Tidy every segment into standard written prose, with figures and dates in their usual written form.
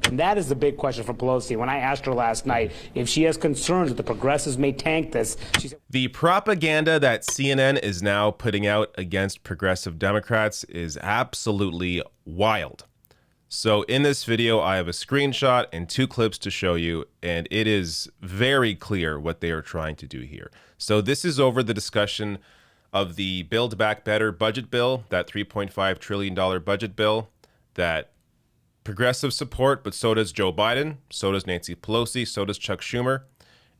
And that is the big question for Pelosi. When I asked her last night if she has concerns that the progressives may tank this, she said, the propaganda that CNN is now putting out against progressive Democrats is absolutely wild. So in this video, I have a screenshot and 2 clips to show you, and it is very clear what they are trying to do here. So this is over the discussion of the Build Back Better budget bill, that $3.5 trillion budget bill that progressives support, but so does Joe Biden, so does Nancy Pelosi, so does Chuck Schumer,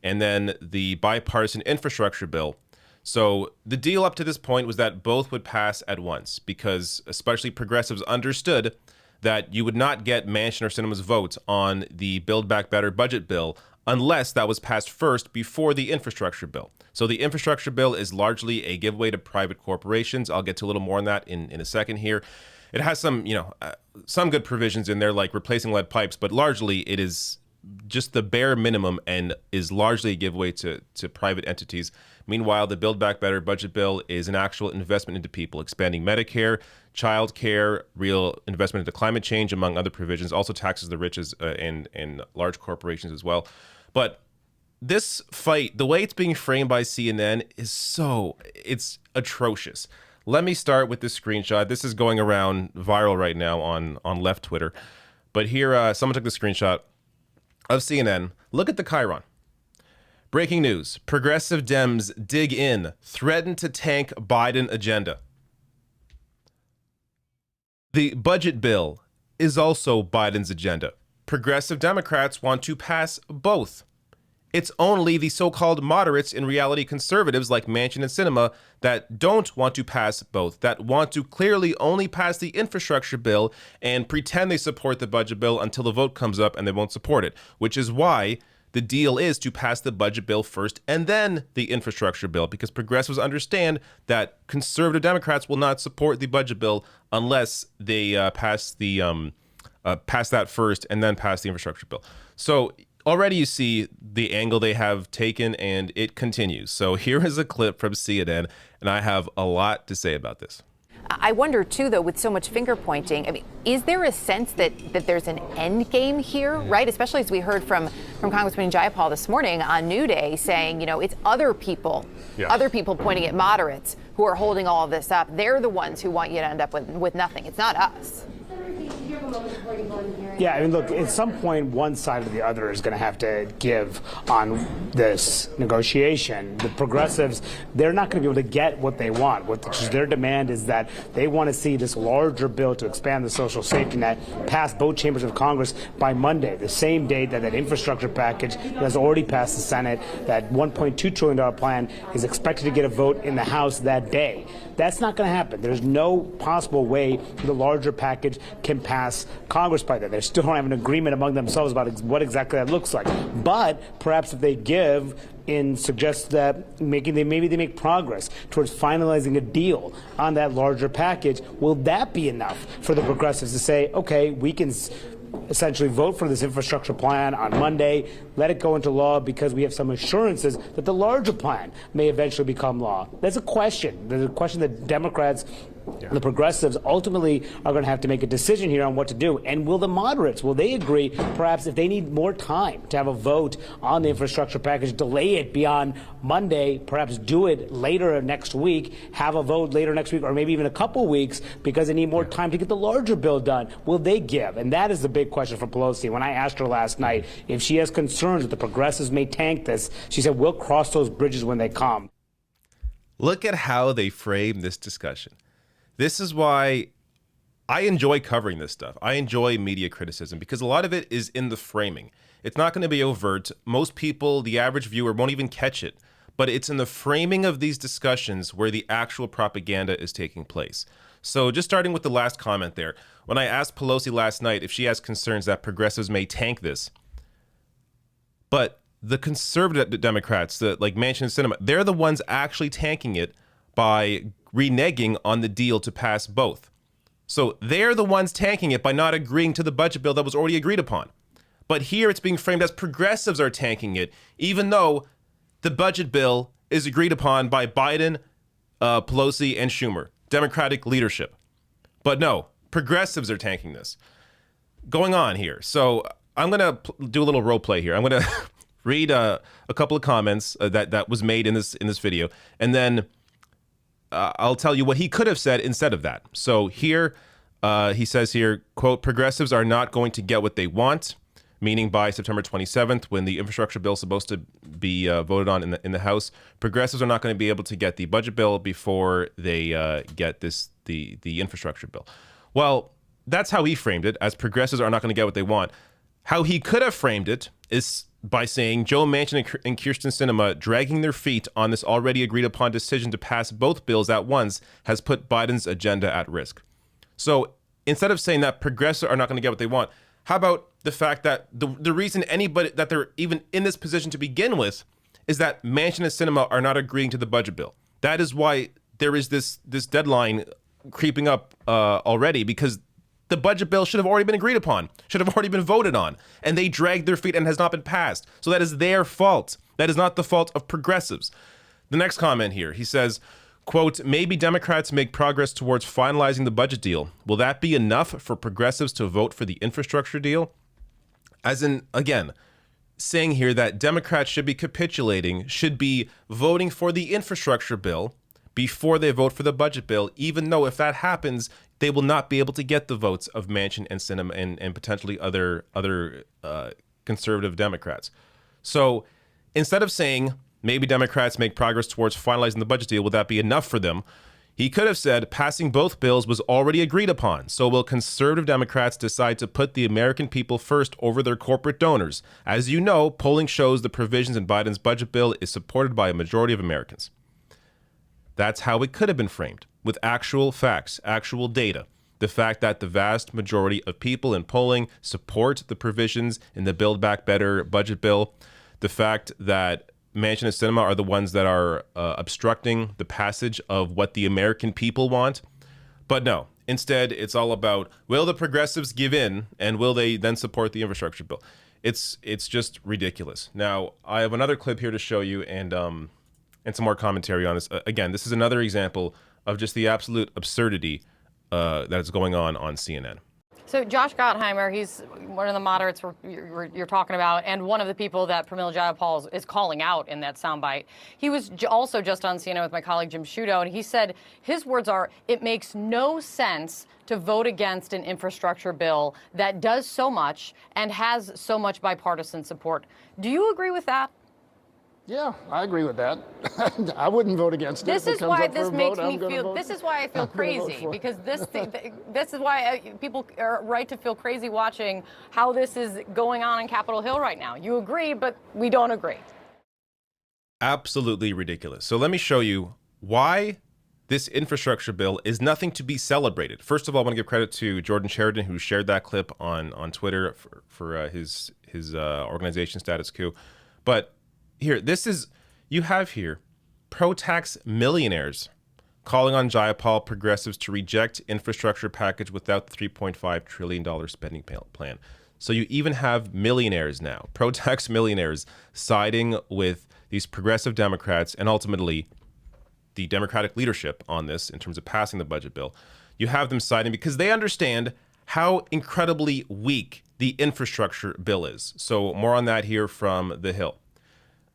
and then the bipartisan infrastructure bill. So the deal up to this point was that both would pass at once, because especially progressives understood that you would not get Manchin or Sinema's votes on the Build Back Better budget bill unless that was passed first before the infrastructure bill. So the infrastructure bill is largely a giveaway to private corporations. I'll get to a little more on that in a second here. It has some, some good provisions in there, like replacing lead pipes, but largely it is just the bare minimum and is largely a giveaway to private entities. Meanwhile, the Build Back Better budget bill is an actual investment into people, expanding Medicare, child care, real investment into climate change, among other provisions, also taxes the rich and large corporations as well. But this fight, the way it's being framed by CNN it's atrocious. Let me start with this screenshot. This is going around viral right now on left Twitter. But here, someone took the screenshot of CNN. Look at the chyron. Breaking news. Progressive Dems dig in, threaten to tank Biden agenda. The budget bill is also Biden's agenda. Progressive Democrats want to pass both. It's only the so-called moderates, in reality conservatives like Manchin and Sinema, that don't want to pass both, that want to clearly only pass the infrastructure bill and pretend they support the budget bill until the vote comes up and they won't support it, which is why the deal is to pass the budget bill first and then the infrastructure bill, because progressives understand that conservative Democrats will not support the budget bill unless they pass that first and then pass the infrastructure bill. So already you see the angle they have taken, and it continues. So here is a clip from CNN, and I have a lot to say about this. I wonder, too, though, with so much finger pointing, I mean, is there a sense that there's an end game here, right? Especially as we heard from Congressman Jayapal this morning on New Day saying, it's other people pointing at moderates who are holding all of this up. They're the ones who want you to end up with nothing. It's not us. Yeah, I mean, look, at some point, one side or the other is going to have to give on this negotiation. The progressives, they're not going to be able to get what they want, which is their demand is that they want to see this larger bill to expand the social safety net pass both chambers of Congress by Monday, the same date that infrastructure package has already passed the Senate. That $1.2 trillion plan is expected to get a vote in the House that day. That's not going to happen. There's no possible way the larger package can pass Congress by then. They still don't have an agreement among themselves about what exactly that looks like. But perhaps if they give and suggest that maybe they make progress towards finalizing a deal on that larger package, will that be enough for the progressives to say, okay, we can essentially vote for this infrastructure plan on Monday, let it go into law because we have some assurances that the larger plan may eventually become law? That's a question. There's a question that Democrats, the progressives, ultimately are going to have to make a decision here on what to do. And will the moderates, will they agree, perhaps if they need more time to have a vote on the infrastructure package, delay it beyond Monday, perhaps do it later next week, have a vote later next week, or maybe even a couple weeks because they need more time to get the larger bill done? Will they give? And that is the big question for Pelosi. When I asked her last night if she has concerns that the progressives may tank this, she said, we'll cross those bridges when they come. Look at how they frame this discussion. This is why I enjoy covering this stuff. I enjoy media criticism because a lot of it is in the framing. It's not going to be overt. Most people, the average viewer, won't even catch it. But it's in the framing of these discussions where the actual propaganda is taking place. So just starting with the last comment there, when I asked Pelosi last night if she has concerns that progressives may tank this, but the conservative Democrats, like Manchin and Sinema, they're the ones actually tanking it by reneging on the deal to pass both. So they're the ones tanking it by not agreeing to the budget bill that was already agreed upon. But here it's being framed as progressives are tanking it, even though the budget bill is agreed upon by Biden, Pelosi, and Schumer, Democratic leadership. But no, progressives are tanking this. Going on here. So I'm going to do a little role play here. I'm going to read a couple of comments that was made in this video, and then I'll tell you what he could have said instead of that. So here, he says here, quote, progressives are not going to get what they want, meaning by September 27th, when the infrastructure bill is supposed to be voted on in the House, progressives are not going to be able to get the budget bill before they get the infrastructure bill. Well, that's how he framed it, as progressives are not going to get what they want. How he could have framed it is by saying Joe Manchin and Kyrsten Sinema dragging their feet on this already agreed upon decision to pass both bills at once has put Biden's agenda at risk. So instead of saying that progressives are not going to get what they want, how about the fact that the reason anybody that they're even in this position to begin with is that Manchin and Sinema are not agreeing to the budget bill. That is why there is this deadline creeping up already, because the budget bill should have already been agreed upon, should have already been voted on, and they dragged their feet and has not been passed. So that is their fault. That is not the fault of progressives. The next comment here, he says, quote, maybe Democrats make progress towards finalizing the budget deal. Will that be enough for progressives to vote for the infrastructure deal? As in, again, saying here that Democrats should be capitulating, should be voting for the infrastructure bill before they vote for the budget bill, even though if that happens, they will not be able to get the votes of Manchin and Sinema and potentially other conservative Democrats. So instead of saying maybe Democrats make progress towards finalizing the budget deal, will that be enough for them? He could have said passing both bills was already agreed upon. So will conservative Democrats decide to put the American people first over their corporate donors? As you know, polling shows the provisions in Biden's budget bill is supported by a majority of Americans. That's how it could have been framed, with actual facts, actual data. The fact that the vast majority of people in polling support the provisions in the Build Back Better budget bill. The fact that Manchin and Sinema are the ones that are obstructing the passage of what the American people want. But no, instead, it's all about, will the progressives give in, and will they then support the infrastructure bill? It's just ridiculous. Now, I have another clip here to show you, and some more commentary on this. Again, this is another example of just the absolute absurdity that is going on CNN. So Josh Gottheimer, he's one of the moderates you're talking about, and one of the people that Pramila Jayapal is calling out in that soundbite. He was also just on CNN with my colleague Jim Sciutto, and he said his words are, it makes no sense to vote against an infrastructure bill that does so much and has so much bipartisan support. Do you agree with that? Yeah, I agree with that. I wouldn't vote against it. This is why this makes me feel. This is why I feel crazy, because this is why people are right to feel crazy watching how this is going on in Capitol Hill right now. You agree, but we don't agree. Absolutely ridiculous. So let me show you why this infrastructure bill is nothing to be celebrated. First of all, I want to give credit to Jordan Sheridan, who shared that clip on Twitter for his organization Status Quo. But here, you have here pro-tax millionaires calling on Jayapal progressives to reject infrastructure package without the $3.5 trillion spending plan. So you even have millionaires now, pro-tax millionaires, siding with these progressive Democrats and ultimately the Democratic leadership on this in terms of passing the budget bill. You have them siding because they understand how incredibly weak the infrastructure bill is. So more on that here from The Hill.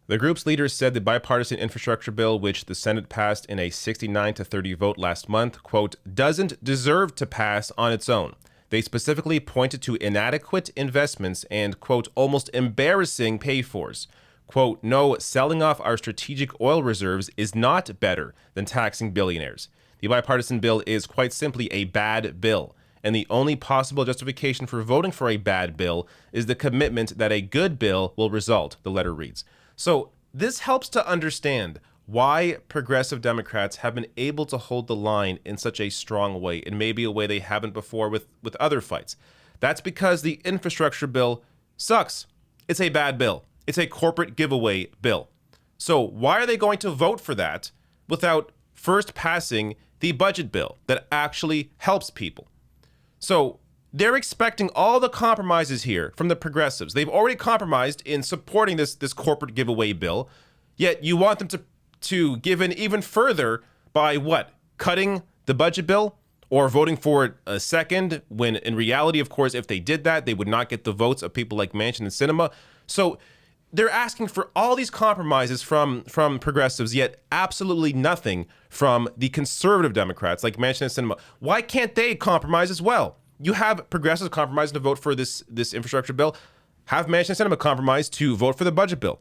The group's leaders said the bipartisan infrastructure bill, which the Senate passed in a 69-30 vote last month, quote, doesn't deserve to pass on its own. They specifically pointed to inadequate investments and, quote, almost embarrassing pay-fors. Quote, no, selling off our strategic oil reserves is not better than taxing billionaires. The bipartisan bill is quite simply a bad bill, and the only possible justification for voting for a bad bill is the commitment that a good bill will result, the letter reads. So this helps to understand why progressive Democrats have been able to hold the line in such a strong way, and maybe a way they haven't before with other fights. That's because the infrastructure bill sucks. It's a bad bill. It's a corporate giveaway bill. So why are they going to vote for that without first passing the budget bill that actually helps people? So they're expecting all the compromises here from the progressives. They've already compromised in supporting this corporate giveaway bill, yet you want them to give in even further by what? Cutting the budget bill or voting for it a second, when in reality, of course, if they did that, they would not get the votes of people like Manchin and Sinema. So they're asking for all these compromises from progressives, yet absolutely nothing from the conservative Democrats like Manchin and Sinema. Why can't they compromise as well? You have progressives compromising to vote for this infrastructure bill. Have Manchin and Sinema compromise to vote for the budget bill.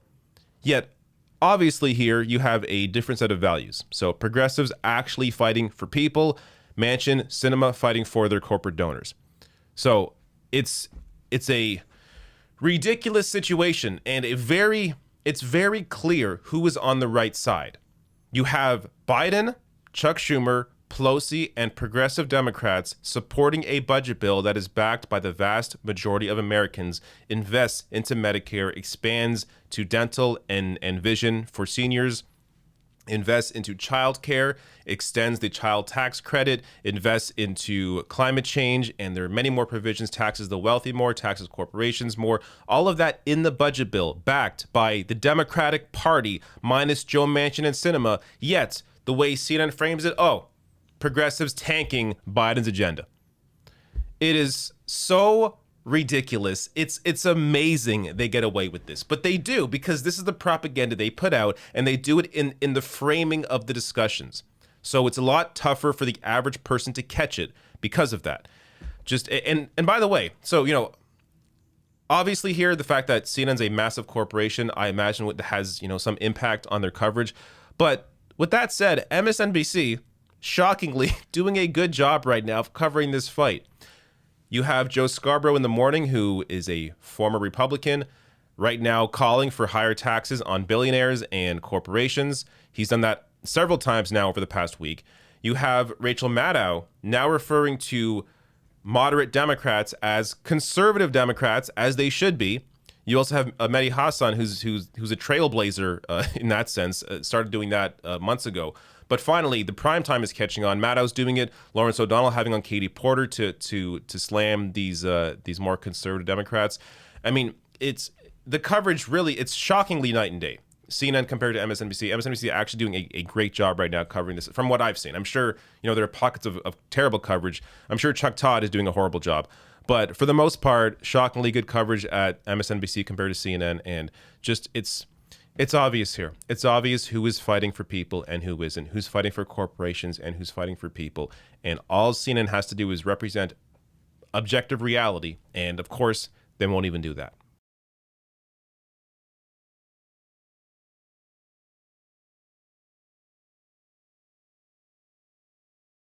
Yet, obviously here, you have a different set of values. So progressives actually fighting for people, Manchin, Sinema fighting for their corporate donors. So it's a ridiculous situation, and it's very clear who is on the right side. You have Biden, Chuck Schumer, Pelosi, and progressive Democrats supporting a budget bill that is backed by the vast majority of Americans, invests into Medicare, expands to dental and vision for seniors, invests into child care, extends the child tax credit, invests into climate change, and there are many more provisions, taxes the wealthy more, taxes corporations more, all of that in the budget bill, backed by the Democratic Party, minus Joe Manchin and Sinema. Yet, the way CNN frames it, progressives tanking Biden's agenda. It is so ridiculous. It's amazing they get away with this, but they do, because this is the propaganda they put out, and they do it in the framing of the discussions. So it's a lot tougher for the average person to catch it because of that. And by the way, so obviously here the fact that CNN's a massive corporation, I imagine it has some impact on their coverage. But with that said, MSNBC, shockingly, doing a good job right now of covering this fight. You have Joe Scarborough in the morning, who is a former Republican, right now calling for higher taxes on billionaires and corporations. He's done that several times now over the past week. You have Rachel Maddow now referring to moderate Democrats as conservative Democrats, as they should be. You also have Mehdi Hasan, who's a trailblazer in that sense, started doing that months ago. But finally, the prime time is catching on. Maddow's doing it. Lawrence O'Donnell having on Katie Porter to slam these more conservative Democrats. I mean, it's the coverage really, it's shockingly night and day. CNN compared to MSNBC. MSNBC actually doing a great job right now covering this, from what I've seen. I'm sure there are pockets of terrible coverage. I'm sure Chuck Todd is doing a horrible job. But for the most part, shockingly good coverage at MSNBC compared to CNN, and just it's obvious here. It's obvious who is fighting for people and who isn't, who's fighting for corporations and who's fighting for people. And all CNN has to do is represent objective reality. And of course, they won't even do that.